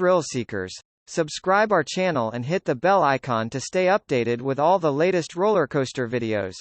thrill seekers! Subscribe our channel and hit the bell icon to stay updated with all the latest roller coaster videos.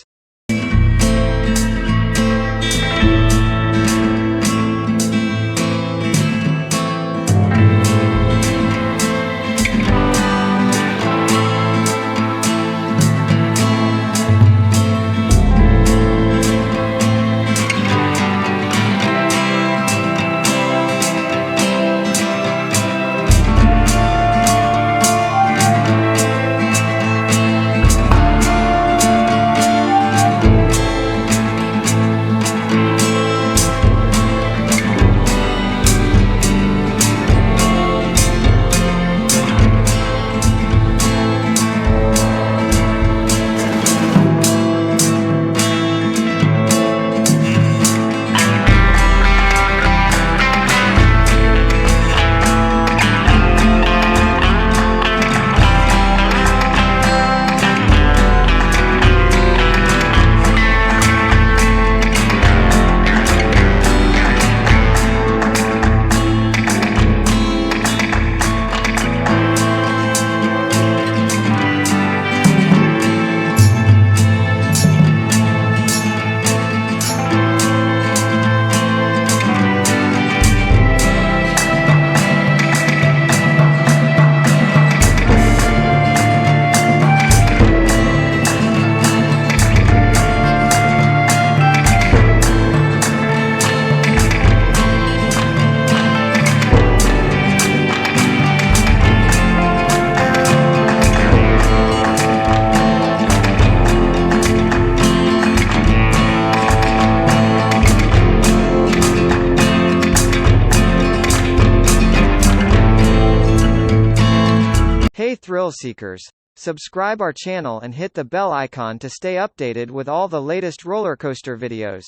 Hey thrill seekers! Subscribe our channel and hit the bell icon to stay updated with all the latest roller coaster videos.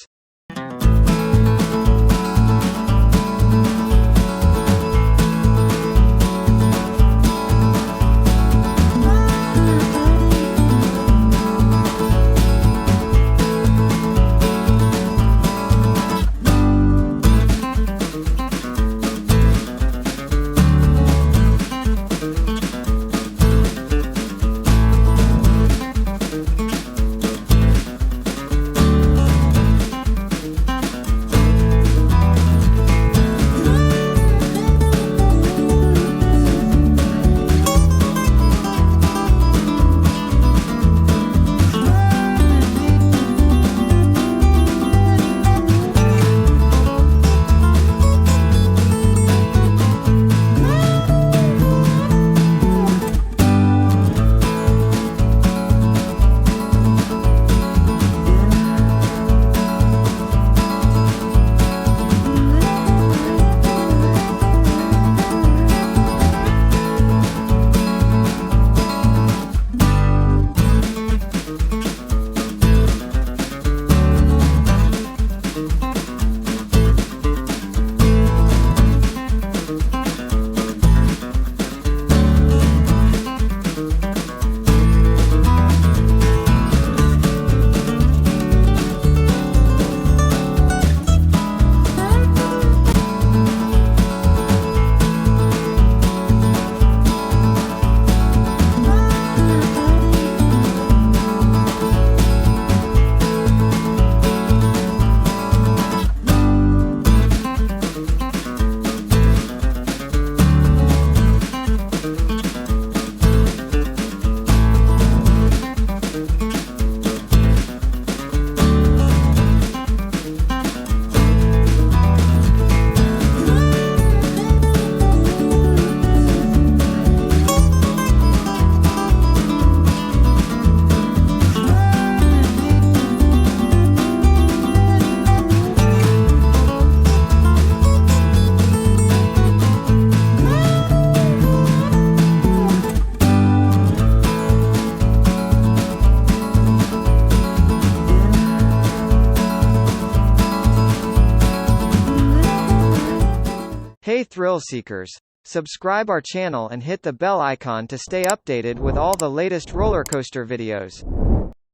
Hey thrill seekers! Subscribe our channel and hit the bell icon to stay updated with all the latest roller coaster videos.